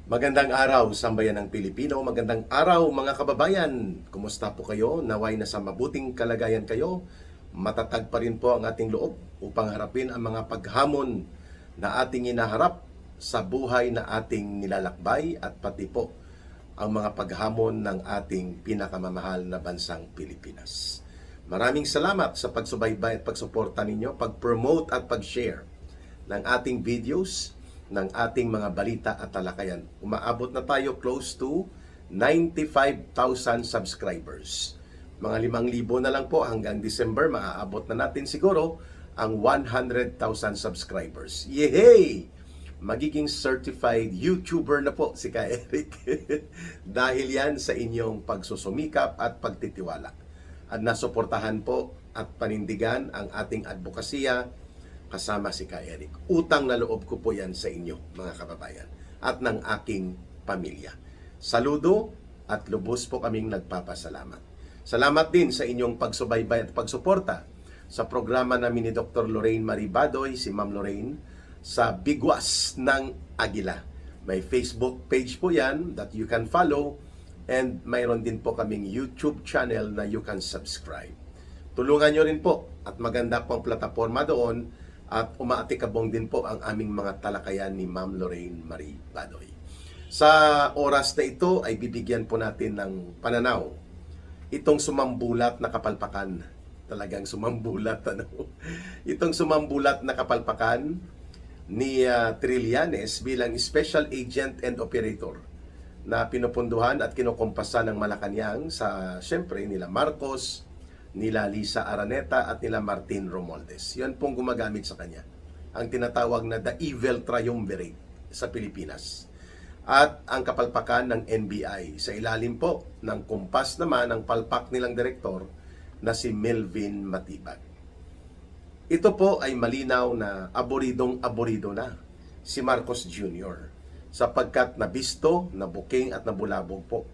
Magandang araw, sambayan ng Pilipino. Magandang araw, mga kababayan. Kumusta po kayo? Naway na sa mabuting kalagayan kayo. Matatag pa rin po ang ating loob upang harapin ang mga paghamon na ating inaharap sa buhay na ating nilalakbay at pati po ang mga paghamon ng ating pinakamamahal na bansang Pilipinas. Maraming salamat sa pagsubaybay at pagsuporta ninyo, pag-promote at pag-share ng ating videos, ng ating mga balita at talakayan. Umaabot na tayo close to 95,000 subscribers. Mga 5,000 na lang po hanggang December, maaabot na natin siguro ang 100,000 subscribers. Yehey! Magiging certified YouTuber na po si Ka Eric. Dahil yan sa inyong pagsusumikap at pagtitiwala. At nasuportahan po at panindigan ang ating advokasya kasama si Ka Eric. Utang na loob ko po yan sa inyo, mga kababayan, at ng aking pamilya. Saludo at lubos po kaming nagpapasalamat. Salamat din sa inyong pagsubaybay at pagsuporta sa programa namin ni Dr. Lorraine Marie Badoy, si Ma'am Lorraine, sa Bigwas ng Agila. May Facebook page po yan that you can follow, and mayroon din po kaming YouTube channel na you can subscribe. Tulungan nyo rin po at maganda pong plataforma doon at umaatikabong din po ang aming mga talakayan ni Ma'am Lorraine Marie Badoy. Sa oras na ito ay bibigyan po natin ng pananaw itong sumambulat na kapalpakan. Talagang sumambulat, ano? Itong sumambulat na kapalpakan ni Trillanes bilang Special Agent and Operator na pinupunduhan at kinukumpasan ng Malacanang sa, syempre, nila Marcos, nila Lisa Araneta at nila Martin Romualdez. Yan pong gumagamit sa kanya. Ang tinatawag na the evil triumvirate sa Pilipinas. At ang kapalpakan ng NBI. Sa ilalim po ng kumpas naman ang palpak nilang direktor na si Melvin Matibag. Ito po ay malinaw na aboridong-aborido na si Marcos Jr. sapagkat nabisto, nabuking at nabulabog po.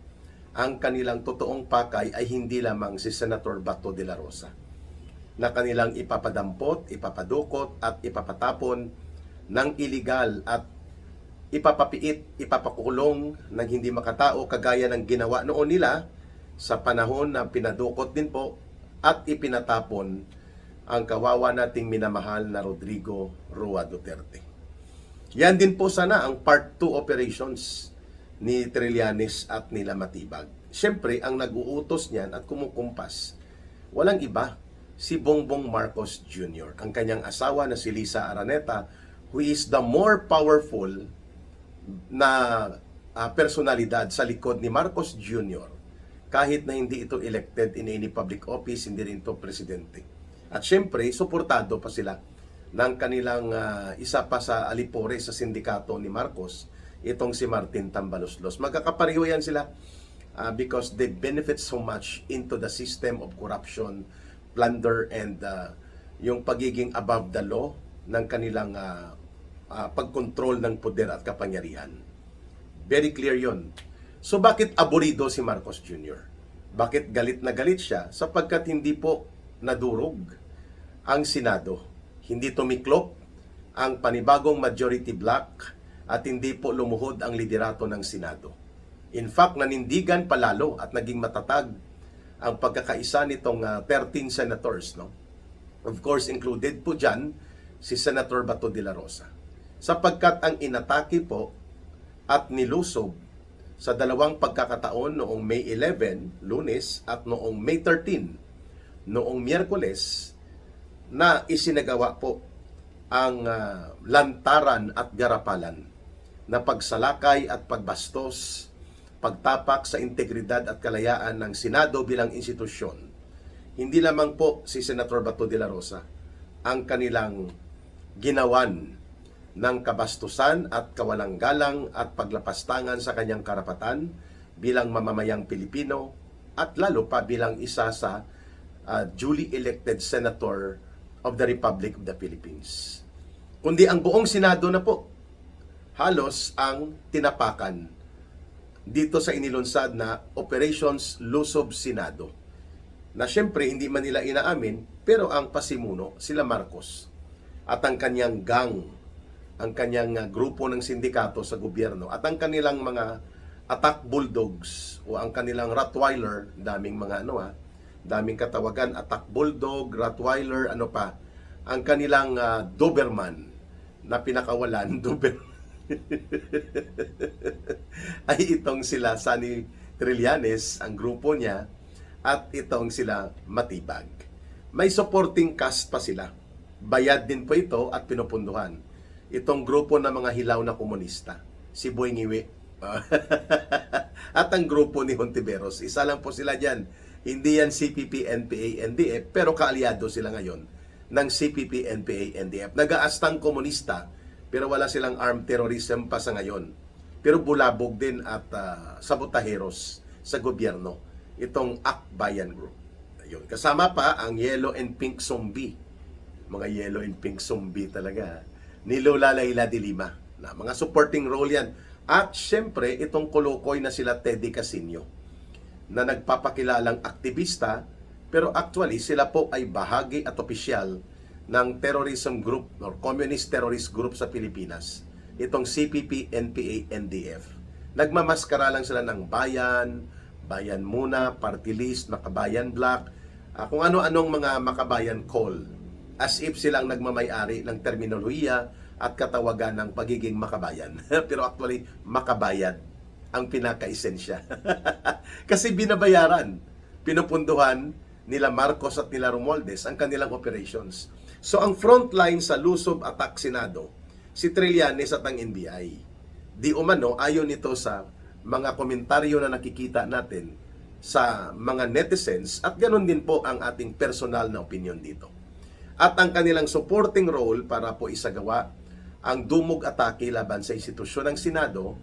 Ang kanilang totoong pakay ay hindi lamang si Senator Bato de la Rosa na kanilang ipapadampot, ipapadukot at ipapatapon ng iligal at ipapapiit, ipapakulong ng hindi makatao kagaya ng ginawa noon nila sa panahon na pinadukot din po at ipinatapon ang kawawa nating minamahal na Rodrigo Roa Duterte. Yan din po sana ang part 2 operations ni Trillanes at nila Matibag. Siyempre, ang nag-uutos niyan at kumukumpas, walang iba, si Bongbong Marcos Jr., ang kanyang asawa na si Lisa Araneta, who is the more powerful na personalidad sa likod ni Marcos Jr., kahit na hindi ito elected in any public office, hindi rin ito presidente. At siyempre, suportado pa sila ng kanilang isa pa sa alipore sa sindikato ni Marcos, itong si Martin Tambaloslos. Magkakapareho yan sila because they benefit so much into the system of corruption, plunder, and yung pagiging above the law ng kanilang pagkontrol ng poder at kapangyarihan. Very clear yon. So bakit aborido si Marcos Jr.? Bakit galit na galit siya? Sapagkat hindi po nadurog ang Senado. Hindi tumiklop ang panibagong majority block at hindi po lumuhod ang liderato ng Senado. In fact, nanindigan palalo at naging matatag ang pagkakaisa nitong 13 senators. No? Of course, included po dyan si Senator Bato de la Rosa. Sapagkat ang inatake po at nilusob sa dalawang pagkakataon noong May 11, Lunes, at noong May 13, noong Miyerkules, na isinagawa po ang lantaran at garapalan na pagsalakay at pagbastos, pagtapak sa integridad at kalayaan ng Senado bilang institusyon. Hindi lamang po si Senator Bato de la Rosa ang kanilang ginawan ng kabastusan at kawalang-galang at paglapastangan sa kanyang karapatan bilang mamamayang Pilipino at lalo pa bilang isa sa duly elected Senator of the Republic of the Philippines. Kundi ang buong Senado na po halos ang tinapakan dito sa inilunsad na Operations Lusob Senado. Na syempre hindi man nila inaamin, pero ang pasimuno sila Marcos at ang kanyang gang ang kanyang grupo ng sindikato sa gobyerno at ang kanilang mga attack bulldogs o ang kanilang Rottweiler, daming mga daming katawagan, attack bulldog, Rottweiler, ano pa, ang kanilang Doberman na pinakawalan, Doberman, ay itong sila Sunny Trillanes, ang grupo niya, at itong sila Matibag. May supporting cast pa sila. Bayad din po ito at pinupunduhan. Itong grupo ng mga hilaw na komunista, si Boy Ngiwi. At ang grupo ni Hontiveros, isa lang po sila dyan. Hindi yan CPP, NPA, NDF, pero kaalyado sila ngayon ng CPP, NPA, NDF. Nag-aastang komunista, pero wala silang armed terrorism pa sa ngayon. Pero bulabog din at sabotaheros sa gobyerno. Itong Akbayan Group. Ayun. Kasama pa ang Yellow and Pink Zombie. Mga Yellow and Pink Zombie talaga. Ni Lola Laila de Lima. Na mga supporting role yan. At syempre, itong kolokoy na sila Teddy Casino na nagpapakilalang aktivista, pero actually sila po ay bahagi at opisyal ng terrorism group or communist terrorist group sa Pilipinas. Itong CPP, NPA, NDF. Nagmamaskara lang sila ng bayan, bayan muna, party list, makabayan black, kung ano-anong mga makabayan call. As if silang nagmamay-ari ng terminolohiya at katawagan ng pagiging makabayan. Pero actually, makabayad ang pinaka-esensya. Kasi binabayaran, pinupunduhan nila Marcos at nila Romualdez ang kanilang operations. So ang frontline sa Lusob Attack Senado, si Trillanes at ang NBI. Di umano, ayon nito sa mga komentaryo na nakikita natin sa mga netizens at ganoon din po ang ating personal na opinion dito. At ang kanilang supporting role para po isagawa ang dumog atake laban sa institusyon ng Senado,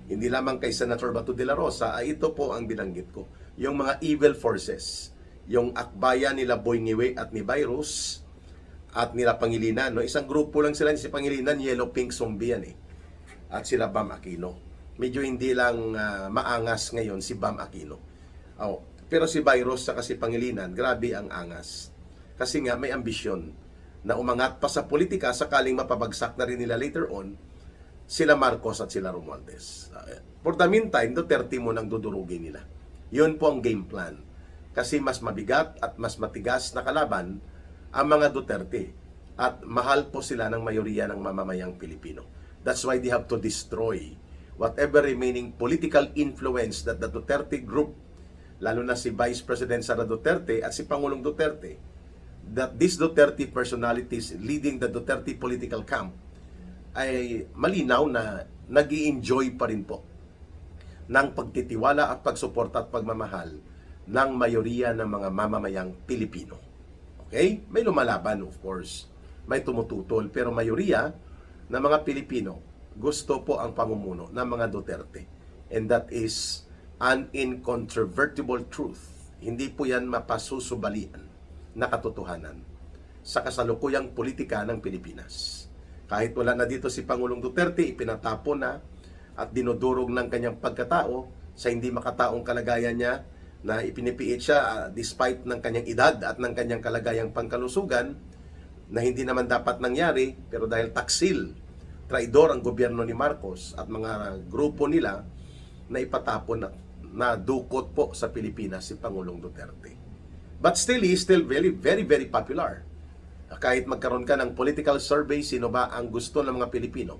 hindi lamang kay Senator Bato de la Rosa, ay ito po ang binanggit ko. Yung mga evil forces, yung akbayan nila Boy Ngiwi at ni Virus at nila Pangilinan. No? Isang grupo lang sila, si Pangilinan, Yellow Pink Zombie yan eh. At sila Bam Aquino. Medyo hindi lang maangas ngayon si Bam Aquino. Oh, pero si Virus at si Pangilinan, grabe ang angas. Kasi nga may ambisyon na umangat pa sa politika sakaling mapabagsak na rin nila later on sila Marcos at sila Romualdez. For the meantime, Duterte mo nang dudurugin nila. Yun po ang game plan. Kasi mas mabigat at mas matigas na kalaban ang mga Duterte. At mahal po sila ng mayoriya ng mamamayang Pilipino. That's why they have to destroy whatever remaining political influence that the Duterte group, lalo na si Vice President Sara Duterte at si Pangulong Duterte, that these Duterte personalities leading the Duterte political camp ay malinaw na nag-i-enjoy pa rin po ng pagtitiwala at pagsuporta at pagmamahal ng mayoriya ng mga mamamayang Pilipino. Okay? May lumalaban, of course. May tumututol. Pero mayoriya ng mga Pilipino gusto po ang pamumuno ng mga Duterte. And that is an incontrovertible truth. Hindi po yan mapasusubalian na katotohanan sa kasalukuyang politika ng Pilipinas. Kahit wala na dito si Pangulong Duterte, ipinatapo na at dinudurog ng kanyang pagkatao sa hindi makataong kalagayan niya na ipinipiit siya despite ng kanyang edad at ng kanyang kalagayang pangkalusugan na hindi naman dapat nangyari, pero dahil taksil, traidor ang gobyerno ni Marcos at mga grupo nila na ipatapon na dukot po sa Pilipinas si Pangulong Duterte. But still, he is still very, very, very popular. Kahit magkaroon ka ng political survey, sino ba ang gusto ng mga Pilipino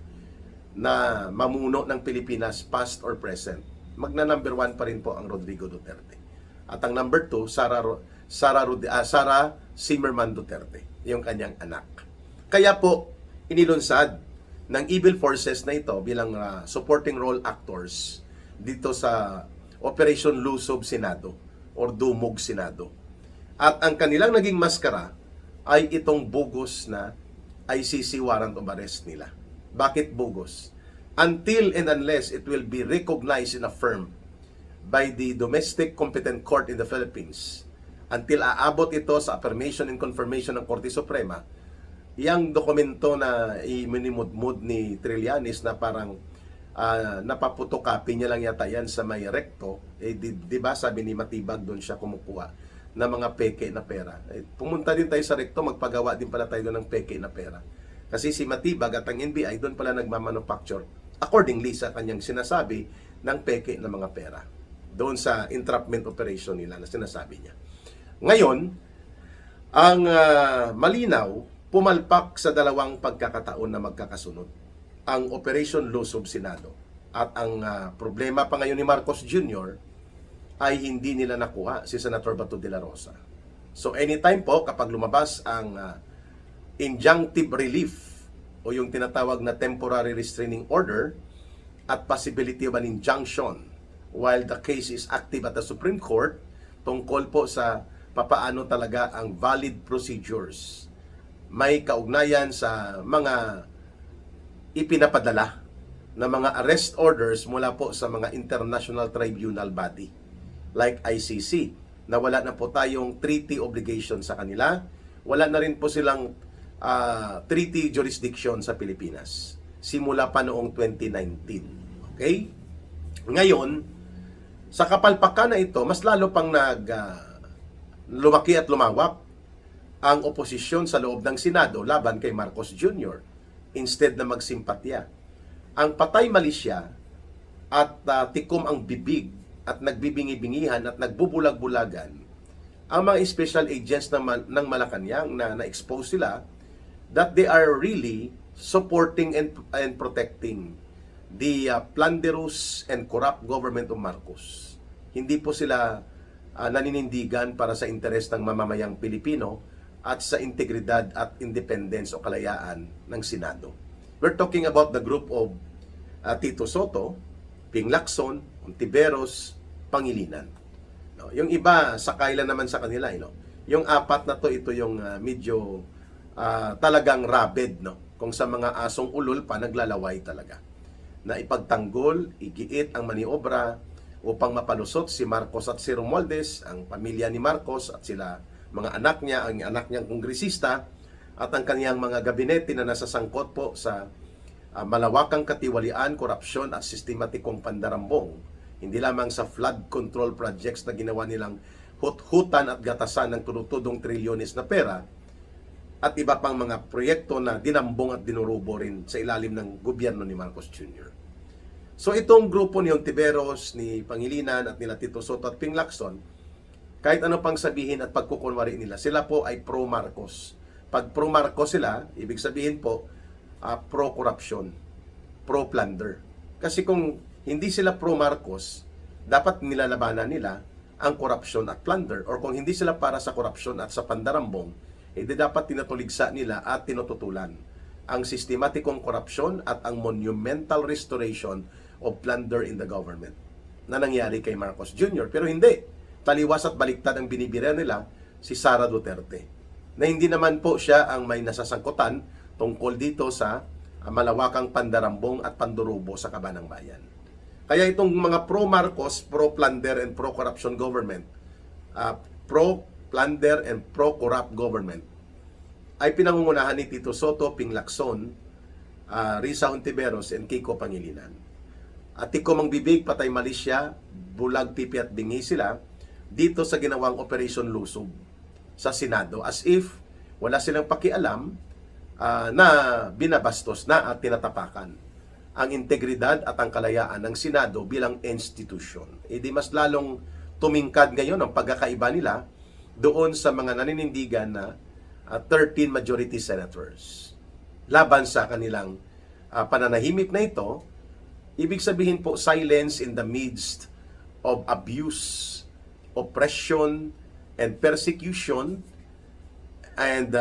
na mamuno ng Pilipinas, past or present, magna-number 1 pa rin po ang Rodrigo Duterte. At ang number 2, Sara Zimmerman Duterte, yung kanyang anak. Kaya po, inilunsad ng evil forces na ito bilang supporting role actors dito sa Operation Lusob Senado or Dumog Senado. At ang kanilang naging maskara ay itong bogus na ICC warrant of arrest nila. Bakit bogus? Until and unless it will be recognized and affirmed by the domestic competent court in the Philippines, until aabot ito sa affirmation and confirmation ng Korte Suprema, yung dokumento na iminimudmud ni Trillanes na parang napaputokopy niya lang yata yan sa may recto, di ba sabi ni Matibag doon siya kumukuha na mga peke na pera. Pumunta din tayo sa recto, magpagawa din pala tayo ng peke na pera. Kasi si Matibag at ang NBI doon pala nagmamanufacture accordingly sa kanyang sinasabi ng peke na mga pera. Doon sa entrapment operation nila na sinasabi niya. Ngayon, ang malinaw, pumalpak sa dalawang pagkakataon na magkakasunod. Ang Operation Lusob Senado. At ang problema pa ngayon ni Marcos Jr. ay hindi nila nakuha si Senator Bato de la Rosa. So anytime po kapag lumabas ang injunctive relief o yung tinatawag na temporary restraining order at possibility of an injunction while the case is active at the Supreme Court tungkol po sa papaano talaga ang valid procedures. May kaugnayan sa mga ipinapadala na mga arrest orders mula po sa mga international tribunal body like ICC na wala na po tayong treaty obligation sa kanila. Wala na rin po silang treaty jurisdiction sa Pilipinas simula pa noong 2019. Okay? Ngayon, sa kapalpakan na ito, mas lalo pang lumaki at lumawak ang oposisyon sa loob ng Senado laban kay Marcos Jr. instead na magsimpatya. Ang patay malisya at tikom ang bibig at nagbibingi-bingihan at nagbubulag-bulagan ang mga special agents ng Malacanang na na-expose sila that they are really supporting and protecting the plunderous and corrupt government of Marcos. Hindi po sila naninindigan para sa interes ng mamamayang Pilipino at sa integridad at independence o kalayaan ng Senado. We're talking about the group of Tito Soto, Ping Lacson, Ontiveros, Pangilinan. No, yung iba, sakay lang naman sa kanila. Yung apat na to, ito yung medyo talagang rabid. No? Kung sa mga asong ulol pa, naglalaway talaga. Na ipagtanggol, igiit ang maniobra upang mapalusot si Marcos at si Romualdez, ang pamilya ni Marcos at sila mga anak niya, ang anak niyang kongresista at ang kaniyang mga gabinete na nasasangkot po sa malawakang katiwalian, korupsyon at sistematikong pandarambong. Hindi lamang sa flood control projects na ginawa nilang hut-hutan at gatasan ng tunutudong trilyones na pera at iba pang mga proyekto na dinambong at dinurubo rin sa ilalim ng gobyerno ni Marcos Jr. So itong grupo ni Ontiveros, ni Pangilinan at nila Tito Soto at Ping Lacson, kahit ano pang sabihin at pagkukunwari nila, sila po ay pro-Marcos. Pag pro-Marcos sila, ibig sabihin po, pro-corruption, pro-plunder. Kasi kung hindi sila pro-Marcos, dapat nilalabanan nila ang corruption at plunder. Or kung hindi sila para sa corruption at sa pandarambong, hindi dapat tinutuligsa nila at tinututulan ang sistematikong korupsyon at ang monumental restoration of plunder in the government na nangyari kay Marcos Jr. Pero hindi. Taliwas at baliktad ang binibira nila si Sara Duterte. Na hindi naman po siya ang may nasasangkutan tungkol dito sa malawakang pandarambong at pandurubo sa kabanang bayan. Kaya itong mga pro-Marcos, pro-plunder and pro-corruption government, pro-plunder and pro-corrupt government, ay pinangungunahan ni Tito Soto, Ping Lacson, Risa Ontiveros, and Kiko Pangilinan. At tikom ang bibig, patay malisya, bulag, pipi at bingi sila dito sa ginawang Operation Lusob sa Senado as if wala silang pakialam na binabastos na at tinatapakan ang integridad at ang kalayaan ng Senado bilang institusyon. E di mas lalong tumingkad ngayon ang pagkakaiba nila doon sa mga naninindigan na 13 majority senators. Laban sa kanilang pananahimik na ito, ibig sabihin po silence in the midst of abuse, oppression, and persecution, and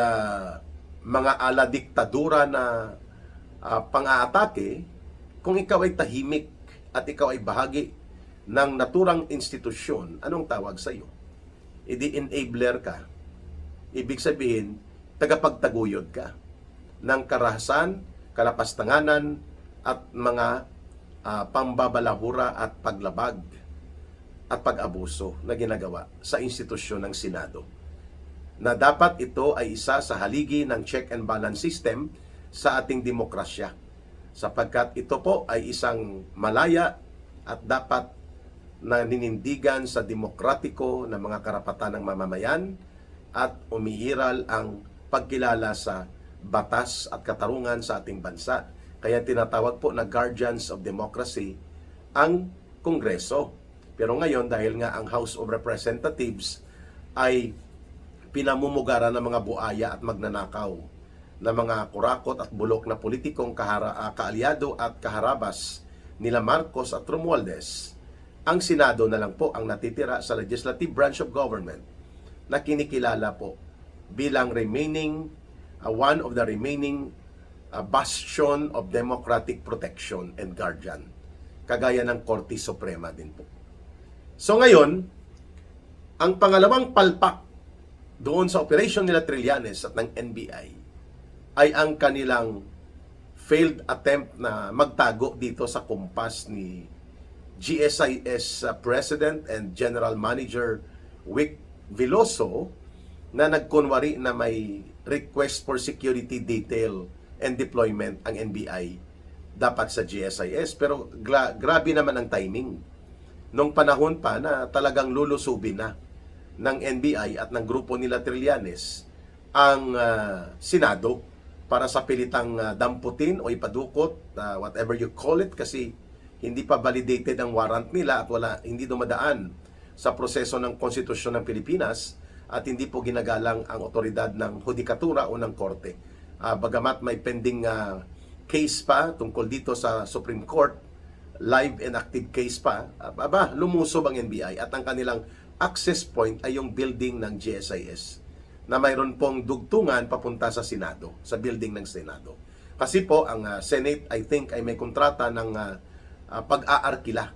mga ala diktadura na pang-aatake, kung ikaw ay tahimik at ikaw ay bahagi ng naturang institusyon, anong tawag sa iyo? Idi enabler ka. Ibig sabihin, tagapagtaguyod ka ng karahasan, kalapastanganan, at mga pambabalahura at paglabag at pag-abuso na ginagawa sa institusyon ng Senado. Na dapat ito ay isa sa haligi ng check and balance system sa ating demokrasya. Sapagkat ito po ay isang malaya at dapat na ninindigan sa demokratiko na mga karapatan ng mamamayan at umiiral ang pagkilala sa batas at katarungan sa ating bansa. Kaya tinatawag po na guardians of democracy ang Kongreso. Pero ngayon, dahil nga ang House of Representatives ay pinamumugaran ng mga buaya at magnanakaw na mga kurakot at bulok na politikong kaalyado at kaharabas nila Marcos at Romualdez, ang Senado na lang po ang natitira sa legislative branch of government na kinikilala po bilang one of the remaining bastion of democratic protection and guardian, kagaya ng Korte Suprema din po. So ngayon, ang pangalawang palpak doon sa operation nila Trillanes at ng NBI ay ang kanilang failed attempt na magtago dito sa kumpas ni GSIS President and General Manager Wick Veloso na nagkunwari na may request for security detail and deployment ang NBI dapat sa GSIS. Pero grabe naman ang timing. Nung panahon pa na talagang lulusubin na ng NBI at ng grupo nila Trillanes ang Senado para sa pilitang damputin o ipadukot, whatever you call it, kasi hindi pa validated ang warrant nila at hindi dumadaan sa proseso ng konstitusyon ng Pilipinas at hindi po ginagalang ang otoridad ng hudikatura o ng korte. Bagamat may pending case pa tungkol dito sa Supreme Court, live and active case pa, lumusob ang NBI at ang kanilang access point ay yung building ng GSIS na mayroon pong dugtungan papunta sa Senado, sa building ng Senado. Kasi po ang Senate, I think, ay may kontrata ng pag-aarkila.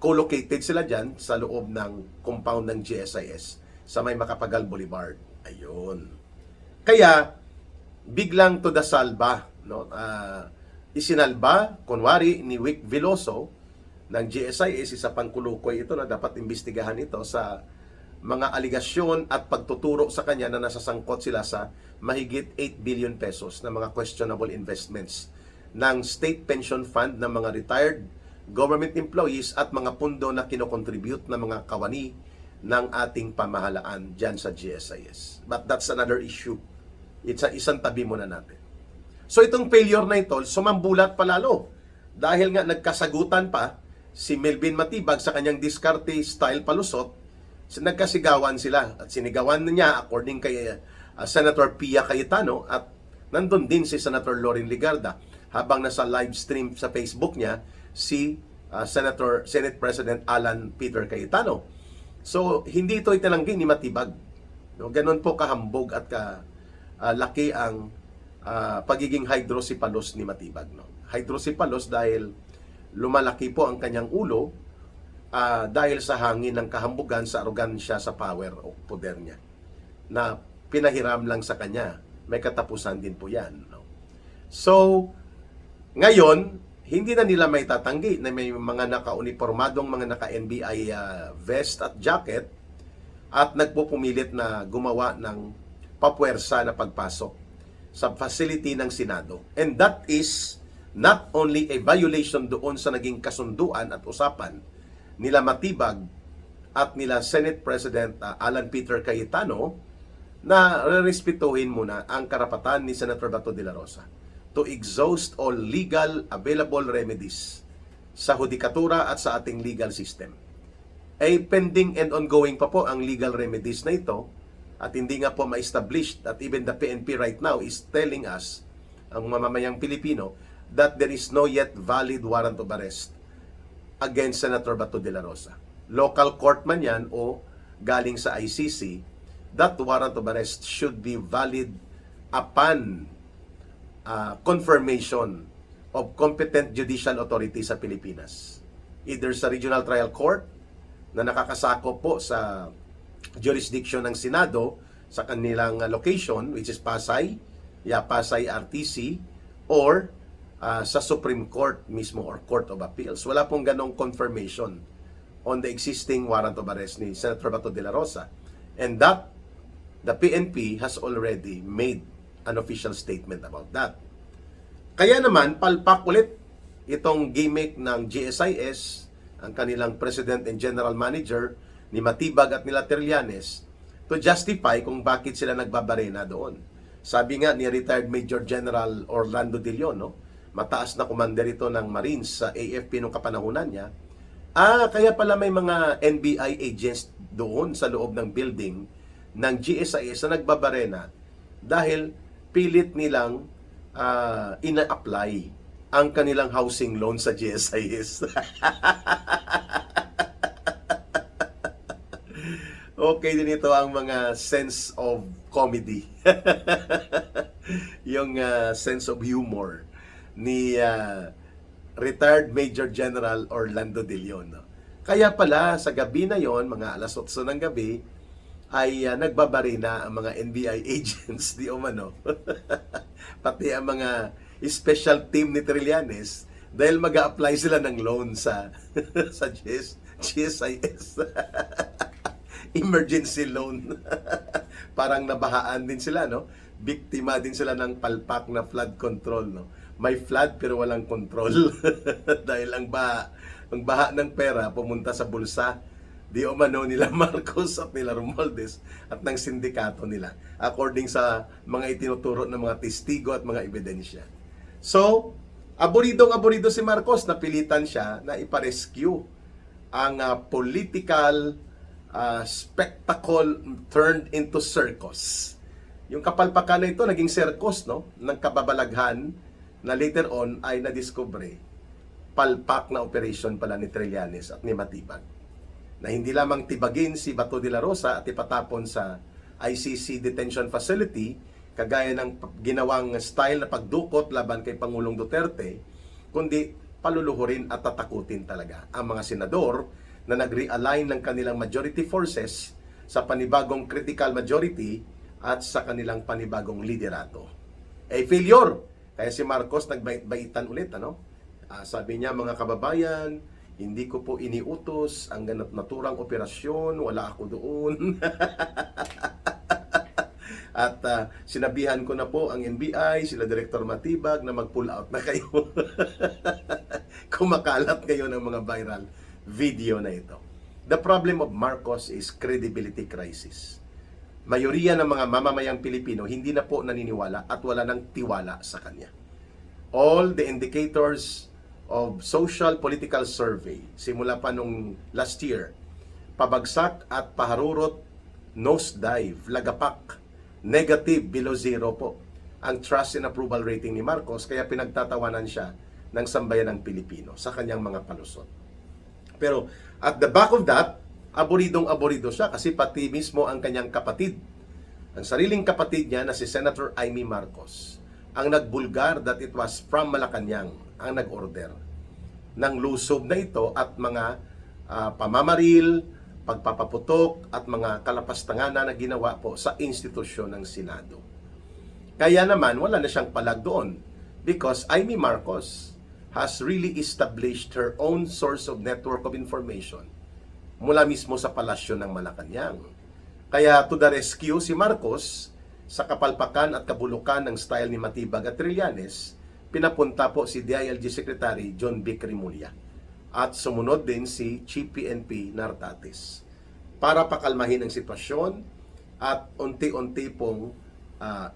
Co-located sila dyan sa loob ng compound ng GSIS sa may Macapagal Boulevard. Ayun. Kaya, biglang to the salba, no? Isinalba, kunwari, ni Wick Veloso ng GSIS, isa pang kulukoy ito na dapat imbestigahan ito sa mga aligasyon at pagtuturo sa kanya na nasasangkot sila sa mahigit 8 billion pesos na mga questionable investments ng state pension fund ng mga retired government employees at mga pundo na kinocontribute ng mga kawani ng ating pamahalaan dyan sa GSIS. But that's another issue. Isang tabi muna natin. So itong failure na ito, sumambulat palalo. Dahil nga nagkasagutan pa si Melvin Matibag sa kanyang diskarte style palusot, nagkasigawan sila. At sinigawan niya according kay Senator Pia Cayetano at nandun din si Senator Loren Legarda habang nasa live stream sa Facebook niya si Senate President Alan Peter Cayetano. So hindi ito itinanggi ni Matibag. No, ganun po kahambog at laki ang pagiging hydrocephalus ni Matibag. No? Hydrocephalus dahil lumalaki po ang kanyang ulo dahil sa hangin ng kahambugan sa arogansya sa power o poder niya na pinahiram lang sa kanya. May katapusan din po yan. No? So, ngayon, hindi na nila may tatanggi na may mga naka-uniformadong, mga naka-NBI vest at jacket at nagpupumilit na gumawa ng papuwersa na pagpasok sa facility ng Senado. And that is not only a violation doon sa naging kasunduan at usapan nila Matibag at nila Senate President Alan Peter Cayetano na rerespetuhin muna ang karapatan ni Senator Bato de la Rosa to exhaust all legal available remedies sa hudikatura at sa ating legal system. Pending and ongoing pa po ang legal remedies na ito at hindi nga po ma-established at even the PNP right now is telling us, ang mamamayang Pilipino, that there is no yet valid warrant of arrest against Senator Bato de la Rosa. Local court man yan o galing sa ICC, that warrant of arrest should be valid upon confirmation of competent judicial authority sa Pilipinas. Either sa Regional Trial Court na nakakasakop po sa jurisdiction ng Senado sa kanilang location, which is Pasay, Pasay RTC, or sa Supreme Court mismo or Court of Appeals. Wala pong ganong confirmation on the existing warrant of arrest ni Senator Bato de la Rosa. And that, the PNP has already made an official statement about that. Kaya naman, palpak ulit itong gimmick ng GSIS, ang kanilang President and General Manager, ni Matibag at nila Trillanes, to justify kung bakit sila nagbabarena doon. Sabi nga ni retired Major General Orlando De Leon, no? Mataas na commander ito ng Marines sa AFP nung kapanahunan niya. Kaya pala may mga NBI agents doon sa loob ng building ng GSIS na nagbabarena dahil pilit nilang ina-apply ang kanilang housing loan sa GSIS. Okay din ito ang mga sense of comedy. Yung sense of humor ni retired Major General Orlando De Leon. No? Kaya pala sa gabi na yon, mga alas 8 ng gabi, ay nagbabarina ang mga NBI agents, di umano. Pati ang mga special team ni Trillanes dahil mag-a-apply sila ng loan sa sa GSIS. Emergency loan. Parang nabahaan din sila, no? Biktima din sila ng palpak na flood control, no? May flood pero walang control. Dahil ang baha ng pera pumunta sa bulsa di umano nila Marcos at nila Romualdez at ng sindikato nila according sa mga itinuturo ng mga testigo at mga ebidensya. So, aboridong-aborido si Marcos, napilitan siya na iparescue ang political spectacle turned into circus. Yung kapalpakan na ito naging circus, no, ng kababalaghan na later on ay nadiskubre palpak na operation pala ni Trillanes at ni Matibag, na hindi lamang tibagin si Bato de la Rosa at ipatapon sa ICC detention facility kagaya ng ginawang style na pagdukot laban kay Pangulong Duterte, kundi paluluhurin at tatakutin talaga ang mga senador na nag-realign ng kanilang majority forces sa panibagong critical majority at sa kanilang panibagong liderato. Failure! Kaya si Marcos nagbait-baitan ulit, ano? Sabi niya, mga kababayan, hindi ko po iniutos ang ganap naturang operasyon, wala ako doon. At sinabihan ko na po ang NBI, sila Director Matibag, na mag-pull out na kayo. Kumakalat kayo ng mga viral video na ito. The problem of Marcos is credibility crisis. Mayoriya ng mga mamamayang Pilipino hindi na po naniniwala at wala nang tiwala sa kanya. All the indicators of social political survey simula pa nung last year, pabagsak at paharurot, nosedive, lagapak, negative, below zero po ang trust and approval rating ni Marcos, kaya pinagtatawanan siya ng sambayan ng Pilipino sa kanyang mga palusot. Pero at the back of that, aboridong-aborido siya kasi pati mismo ang kanyang kapatid, ang sariling kapatid niya na si Senator Amy Marcos, ang nagbulgar that it was from Malacanang ang nag-order ng lusob na ito at mga pamamaril, pagpapaputok at mga kalapastangan na ginawa po sa institusyon ng Senado. Kaya naman wala na siyang palag doon because Amy Marcos has really established her own source of network of information mula mismo sa palasyo ng Malacanang. Kaya to the rescue si Marcos sa kapalpakan at kabulukan ng style ni Matibag at Trillanes, pinapunta po si DILG Secretary John Vic Remulla at sumunod din si Chief PNP Nartates para pakalmahin ang sitwasyon at unti-unti pong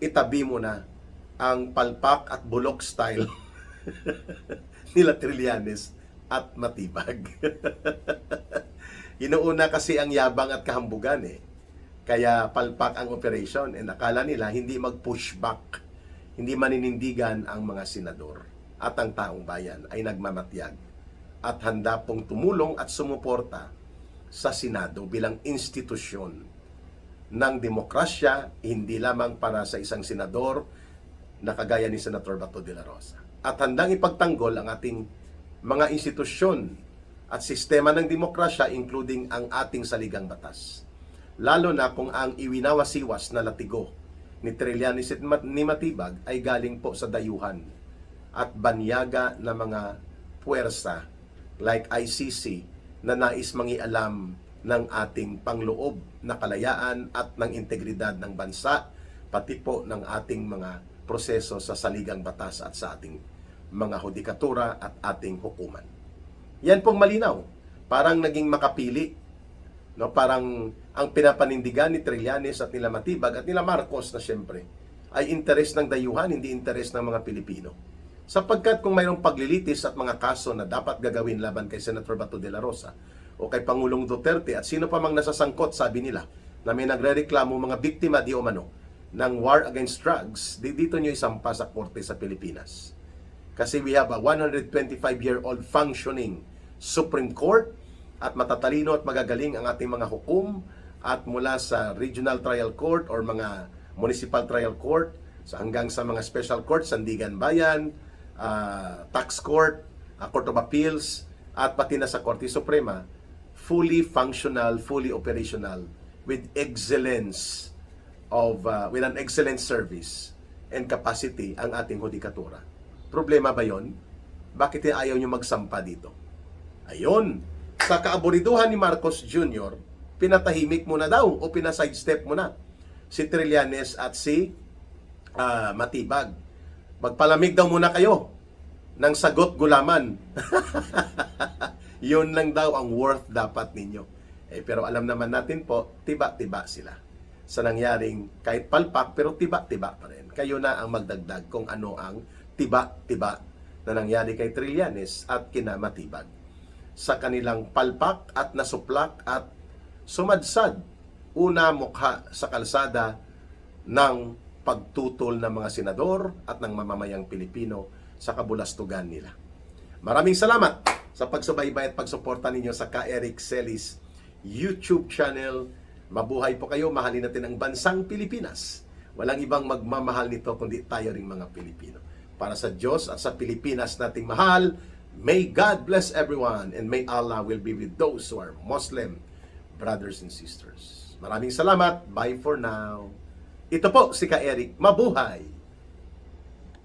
itabi mo na ang palpak at bulok style nila Trillanes at Matibag. Inuuna kasi ang yabang at kahambugan kaya palpak ang operation and akala nila hindi mag-pushback, hindi maninindigan ang mga senador at ang taong bayan ay nagmamatyag at handa pong tumulong at sumuporta sa Senado bilang institusyon ng demokrasya, hindi lamang para sa isang senador na kagaya ni Senator Bato de la Rosa. At handang ipagtanggol ang ating mga institusyon at sistema ng demokrasya including ang ating saligang batas. Lalo na kung ang iwinawasiwas na latigo ni Trillanes at ni Matibag ay galing po sa dayuhan at banyaga na mga puwersa like ICC na nais mangialam ng ating pangloob na kalayaan at ng integridad ng bansa, pati po ng ating mga proseso sa saligang batas at sa ating mga hudikatura at ating hukuman. Yan pong malinaw. Parang naging makapili. No, parang ang pinapanindigan ni Trillanes at nila Matibag at nila Marcos na siyempre ay interes ng dayuhan, hindi interes ng mga Pilipino. Sapagkat kung mayroong paglilitis at mga kaso na dapat gagawin laban kay Senator Bato de la Rosa o kay Pangulong Duterte at sino pa mang nasasangkot, sabi nila, na may nagrereklamo mga biktima di umano ng war against drugs, dito nyo isampa sa korte sa Pilipinas. Kasi we have a 125-year-old functioning Supreme Court at matatalino at magagaling ang ating mga hukom at mula sa Regional Trial Court or mga Municipal Trial Court hanggang sa mga Special Court, Sandigan Bayan, Tax Court, Court of Appeals at pati na sa Korte Suprema, fully functional, fully operational with excellence with an excellent service and capacity ang ating hudikatura. Problema ba yon? Bakit ayaw nyo magsampa dito? Ayun, sa kaaboriduhan ni Marcos Jr., pinatahimik mo na daw o pinasidestep mo na si Trillanes at si Matibag. Magpalamig daw muna kayo ng sagot gulaman. Yun lang daw ang worth dapat ninyo. Pero alam naman natin po, tiba-tiba sila sa nangyaring kahit palpak pero tiba-tiba pa rin. Kayo na ang magdagdag kung ano ang tiba-tiba na nangyari kay Trillanes at kina Matibag sa kanilang palpak at nasuplak at sumadsad una mukha sa kalsada ng pagtutol ng mga senador at ng mamamayang Pilipino sa kabulastugan nila. Maraming salamat sa pagsubaybay at pagsuporta ninyo sa Ka Eric Celis YouTube channel. Mabuhay po kayo, mahalin natin ang bansang Pilipinas. Walang ibang magmamahal nito kundi tayo ring mga Pilipino. Para sa Diyos at sa Pilipinas nating mahal, may God bless everyone and may Allah will be with those who are Muslim brothers and sisters. Maraming salamat. Bye for now. Ito po si Ka Eric. Mabuhay!